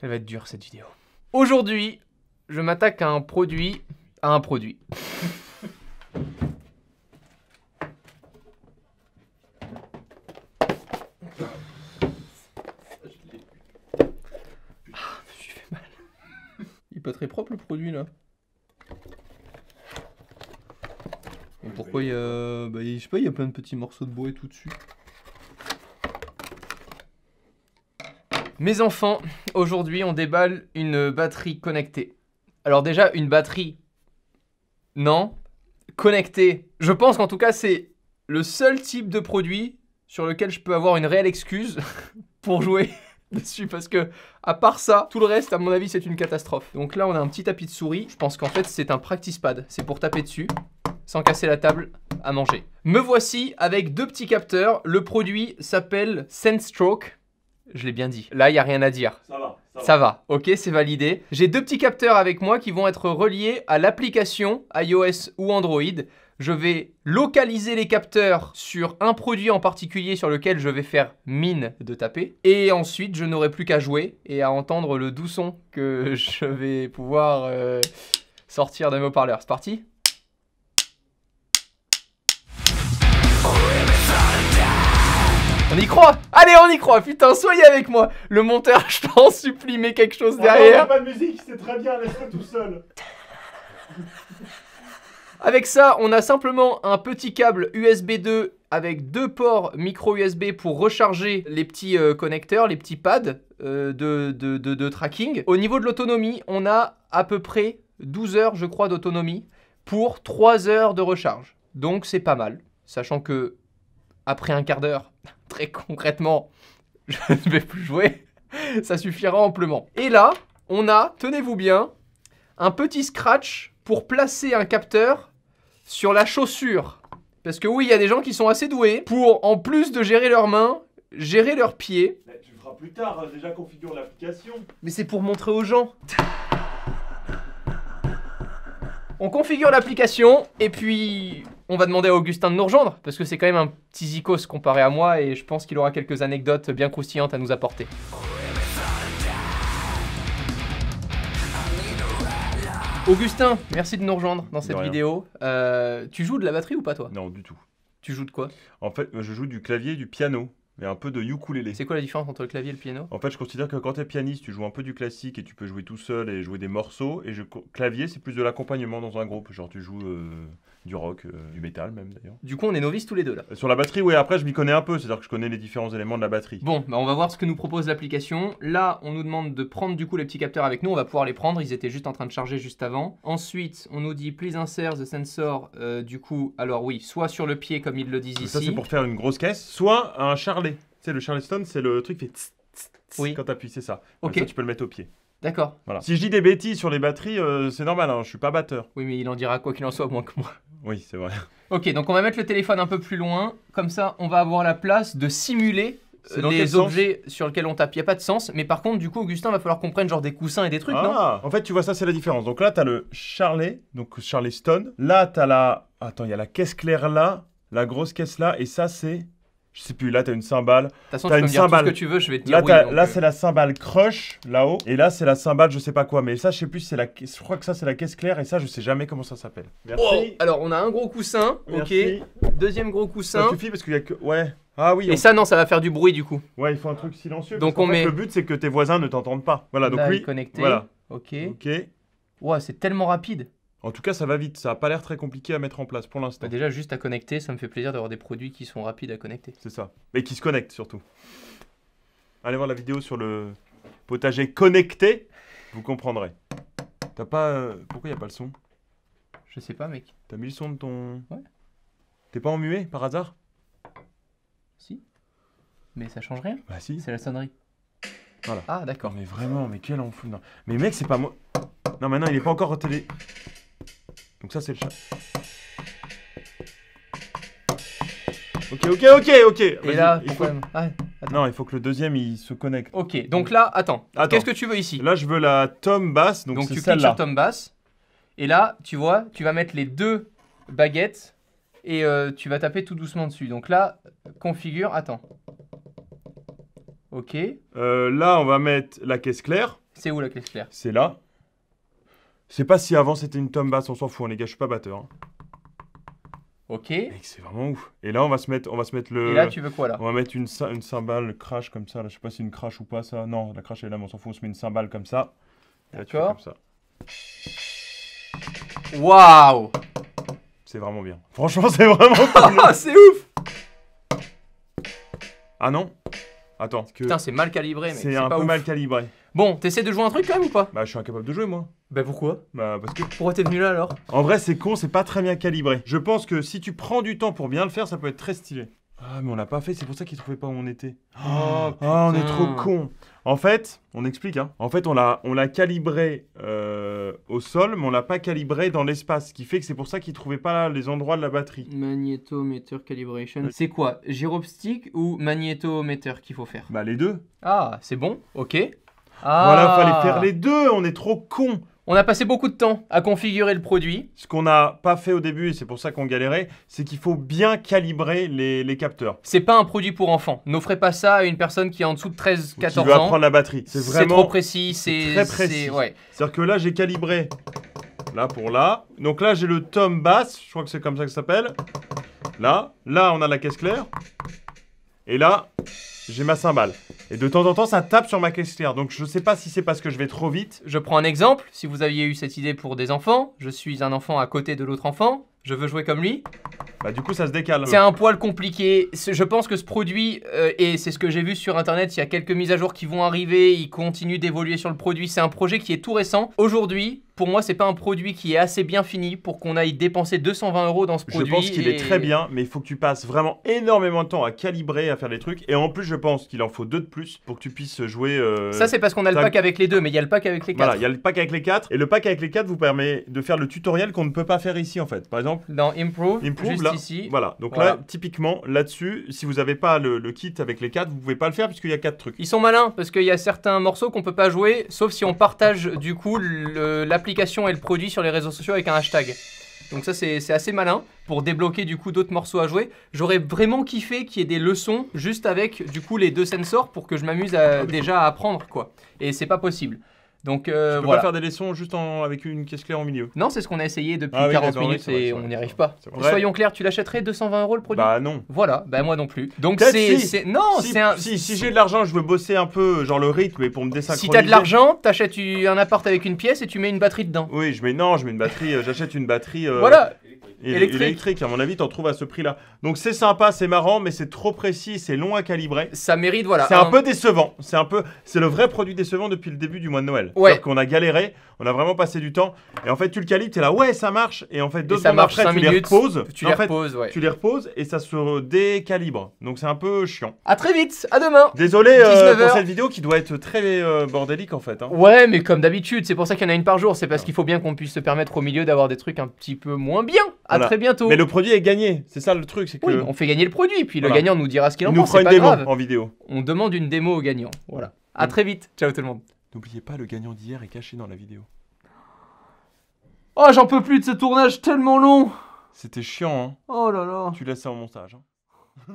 Elle va être dure cette vidéo. Aujourd'hui, je m'attaque à un produit. Il est pas très propre le produit là. Et pourquoi il y a... Bah, je sais pas, il y a plein de petits morceaux de bois et tout dessus. Mes enfants, aujourd'hui on déballe une batterie connectée. Alors déjà, une batterie, non. Connectée, je pense qu'en tout cas c'est le seul type de produit sur lequel je peux avoir une réelle excuse pour jouer dessus. Parce que, à part ça, tout le reste, à mon avis, c'est une catastrophe. Donc là, on a un petit tapis de souris. Je pense qu'en fait, c'est un practice pad. C'est pour taper dessus, sans casser la table à manger. Me voici avec deux petits capteurs. Le produit s'appelle SenseStroke. Je l'ai bien dit. Là, il n'y a rien à dire. Ça va. Ok, c'est validé. J'ai deux petits capteurs avec moi qui vont être reliés à l'application iOS ou Android. Je vais localiser les capteurs sur un produit en particulier sur lequel je vais faire mine de taper. Et ensuite, je n'aurai plus qu'à jouer et à entendre le doux son que je vais pouvoir sortir de mes haut-parleurs. C'est parti ? On y croit! Allez, on y croit! Putain, soyez avec moi! Le monteur, je t'en supplie, mets quelque chose derrière. Pas de musique, c'est très bien, laisse-le tout seul. Avec ça, on a simplement un petit câble USB 2 avec deux ports micro USB pour recharger les petits connecteurs, les petits pads de tracking. Au niveau de l'autonomie, on a à peu près 12 heures, je crois, d'autonomie pour 3 heures de recharge. Donc c'est pas mal, sachant que après un quart d'heure, très concrètement, je ne vais plus jouer. Ça suffira amplement. Et là, on a, tenez-vous bien, un petit scratch pour placer un capteur sur la chaussure. Parce que oui, il y a des gens qui sont assez doués pour, en plus de gérer leurs mains, gérer leurs pieds. Mais tu le feras plus tard, déjà configure l'application. Mais c'est pour montrer aux gens. On configure l'application et puis on va demander à Augustin de nous rejoindre parce que c'est quand même un petit zikos comparé à moi et je pense qu'il aura quelques anecdotes bien croustillantes à nous apporter. Augustin, merci de nous rejoindre dans cette vidéo. Tu joues de la batterie ou pas toi? Non, du tout. Tu joues de quoi? En fait, je joue du clavier et du piano. Et un peu de ukulélé. C'est quoi la différence entre le clavier et le piano? En fait, je considère que quand tu es pianiste, tu joues un peu du classique et tu peux jouer tout seul et jouer des morceaux. Et clavier, c'est plus de l'accompagnement dans un groupe. Genre, tu joues du rock, du métal même d'ailleurs. Du coup, on est novices tous les deux là. Sur la batterie, oui, après, je m'y connais un peu. C'est-à-dire que je connais les différents éléments de la batterie. Bon, bah on va voir ce que nous propose l'application. Là, on nous demande de prendre du coup les petits capteurs avec nous. On va pouvoir les prendre. Ils étaient juste en train de charger juste avant. Ensuite, on nous dit please insert the sensor. Du coup, alors oui, soit sur le pied comme ils le disent ici. Ça, c'est pour faire une grosse caisse. Soit un charlet. Tu sais, le Charleston, c'est le truc qui fait tss, tss, tss, oui. Quand t'appuies, c'est ça. Ok. Ça, tu peux le mettre au pied. D'accord. Voilà. Si je dis des bêtises sur les batteries, c'est normal, hein, je suis pas batteur. Oui, mais il en dira quoi qu'il en soit moins que moi. Oui, c'est vrai. Ok, donc on va mettre le téléphone un peu plus loin. Comme ça, on va avoir la place de simuler les objets sur lesquels on tape. Il n'y a pas de sens. Mais par contre, du coup, Augustin, va falloir qu'on prenne genre des coussins et des trucs, non? En fait, tu vois, ça, c'est la différence. Donc là, t'as le Charlet, donc Charleston. Là, t'as la... Attends, il y a la caisse claire là, la grosse caisse là, et ça, c'est... Je sais plus, là t'as une cymbale. De toute façon, tu peux me dire tout ce que tu veux, je vais te dire là, oui. Là c'est la cymbale crush, là-haut. Et là c'est la cymbale je sais pas quoi. Mais ça je sais plus, je crois que ça c'est la caisse claire. Et ça je sais jamais comment ça s'appelle. Merci. Oh, alors on a un gros coussin, merci. Ok. Deuxième gros coussin. Ça suffit parce qu'il y a que... Ouais. Ah oui. Et ça non, ça va faire du bruit du coup. Ouais, il faut un truc silencieux. Donc on met... Le but c'est que tes voisins ne t'entendent pas. Voilà, donc là, lui... connecté. Voilà. Ok. Ok. Ouah, c'est tellement rapide. En tout cas, ça va vite. Ça a pas l'air très compliqué à mettre en place pour l'instant. Bah déjà, juste à connecter, ça me fait plaisir d'avoir des produits qui sont rapides à connecter. C'est ça. Et qui se connectent surtout. Allez voir la vidéo sur le potager connecté. Vous comprendrez. T'as pas... Pourquoi il n'y a pas le son? Je sais pas, mec. T'as mis le son de ton... Ouais. T'es pas en muet, par hasard? Si. Mais ça change rien. Bah si. C'est la sonnerie. Voilà. Ah, d'accord. Mais vraiment, mais quel enfoui. Non. Mais mec, c'est pas moi. Non, mais non, il est pas encore au télé. Donc ça, c'est le chat. Ok. Et là, pourquoi Non, il faut que le deuxième, il se connecte. Ok, donc là, attends. Qu'est-ce que tu veux ici? Là, je veux la tom basse, donc c'est tu cliques celle-là. sur tom basse. Et là, tu vois, tu vas mettre les deux baguettes et tu vas taper tout doucement dessus. Donc là, configure, attends. Ok. Là, on va mettre la caisse claire. C'est où la caisse claire? C'est là. C'est pas si avant c'était une tome basse, on s'en fout, les gars, je suis pas batteur. Hein. Ok. Mec, c'est vraiment ouf. Et là, on va se mettre le. Et là, tu veux quoi là? On va mettre une cymbale crash comme ça. Là, je sais pas si c'est une crash ou pas ça. Non, la crash elle est là, mais on s'en fout. On se met une cymbale comme ça. Et là, tu fais D'accord. comme ça. Waouh! C'est vraiment bien. Franchement, c'est vraiment cool. Ah, c'est ouf! Ah non? Attends. Putain, c'est mal calibré, mec. C'est un pas peu ouf. mal calibré. Bon, t'essaies de jouer un truc quand même ou pas? Bah, je suis incapable de jouer, moi. Bah pourquoi? Bah, parce que. Pourquoi t'es venu là alors? En vrai, c'est con, c'est pas très bien calibré. Je pense que si tu prends du temps pour bien le faire, ça peut être très stylé. Ah, mais on l'a pas fait, c'est pour ça qu'ils trouvaient pas où on était. Oh, Ah, on est putain. trop con. En fait, on explique, hein. En fait, on l'a calibré au sol, mais on l'a pas calibré dans l'espace. Ce qui fait que c'est pour ça qu'ils trouvaient pas les endroits de la batterie. Magnétometer calibration. C'est quoi? Gyroscope ou magnétometer qu'il faut faire? Bah, les deux. Ah, c'est bon, ok. Voilà, Ah. fallait faire les deux, on est trop con. On a passé beaucoup de temps à configurer le produit. Ce qu'on n'a pas fait au début, et c'est pour ça qu'on galérait, c'est qu'il faut bien calibrer les capteurs. C'est pas un produit pour enfants. N'offrez pas ça à une personne qui est en dessous de 13-14 Qui veut ans. apprendre la batterie. C'est vraiment trop précis, c'est très précis. ouais. C'est-à-dire que là, j'ai calibré là pour là. Donc là, j'ai le tom basse, je crois que c'est comme ça que ça s'appelle. Là, on a la caisse claire. Et là, j'ai ma cymbale. Et de temps en temps, ça tape sur ma caisse claire. Donc je sais pas si c'est parce que je vais trop vite. Je prends un exemple. Si vous aviez eu cette idée pour des enfants, je suis un enfant à côté de l'autre enfant. Je veux jouer comme lui. Bah du coup, ça se décale. C'est un poil compliqué. Je pense que ce produit, et c'est ce que j'ai vu sur internet, il y a quelques mises à jour qui vont arriver, ils continuent d'évoluer sur le produit. C'est un projet qui est tout récent. Aujourd'hui, pour moi, c'est pas un produit qui est assez bien fini pour qu'on aille dépenser 220 € dans ce Je produit. pense qu'il est très bien, mais il faut que tu passes vraiment énormément de temps à calibrer, à faire des trucs. Et en plus, je pense qu'il en faut 2 de plus pour que tu puisses jouer. Ça, c'est parce qu'on a le tac. pack avec les deux, mais il y a le pack avec les quatre. Voilà, il y a le pack avec les 4. Et le pack avec les 4 vous permet de faire le tutoriel qu'on ne peut pas faire ici en fait. Par exemple, Dans Improve, juste là, ici. voilà. Donc Voilà. là, typiquement, là-dessus, si vous n'avez pas le kit avec les 4, vous pouvez pas le faire puisqu'il y a 4 trucs. Ils sont malins parce qu'il y a certains morceaux qu'on peut pas jouer, sauf si on partage du coup l'application et le produit sur les réseaux sociaux avec un hashtag. Donc ça c'est assez malin pour débloquer du coup d'autres morceaux à jouer. J'aurais vraiment kiffé qu'il y ait des leçons juste avec du coup les deux sensors pour que je m'amuse déjà à apprendre quoi. Et c'est pas possible. Donc Tu peux voilà. pas faire des leçons juste avec une caisse claire au milieu. Non, c'est ce qu'on a essayé depuis Ah oui, 40 d'accord, oui, minutes c'est vrai, et c'est on vrai, n'y c'est arrive vrai. pas. C'est vrai. Soyons clairs, tu l'achèterais 220 € le produit? Bah non. Voilà, bah moi non plus. Donc Peut-être c'est si. non, c'est un Si j'ai de l'argent, je veux bosser un peu, genre le rythme, et pour me si désynchroniser. t'as de l'argent, t'achètes un appart avec une pièce et tu mets une batterie dedans. Oui, je mets une batterie, j'achète une batterie Voilà. Électrique. électrique. À mon avis, t'en trouves à ce prix-là. Donc c'est sympa, c'est marrant, mais c'est trop précis, c'est long à calibrer. Ça mérite, voilà. C'est un peu décevant. C'est le vrai produit décevant depuis le début du mois de Noël. Ouais. C'est-à-dire qu'on a galéré, on a vraiment passé du temps. Et en fait, tu le calibres, t'es là, ouais, ça marche. Et en fait, deux ça secondes marche après, 5 tu les minutes, reposes. Tu En les fait, reposes, ouais. tu les reposes et ça se décalibre. Donc c'est un peu chiant. À très vite, à demain. Désolé 19 pour heures. cette vidéo qui doit être très bordélique en fait. Hein. Ouais, mais comme d'habitude, c'est pour ça qu'il y en a une par jour. C'est parce qu'il faut bien qu'on puisse se permettre au milieu d'avoir des trucs un petit peu moins bien. À Voilà. très bientôt. Mais le produit est gagné. C'est ça le truc, c'est que Oui, on fait gagner le produit, puis Voilà. le gagnant nous dira ce qu'il en il nous pense. fera C'est une pas démo grave. en vidéo. On demande une démo au gagnant. Voilà. À très vite. Ciao tout le monde. N'oubliez pas, le gagnant d'hier est caché dans la vidéo. Oh, j'en peux plus de ce tournage tellement long. C'était chiant, hein. Oh là là. Tu laisses ça au montage. Hein.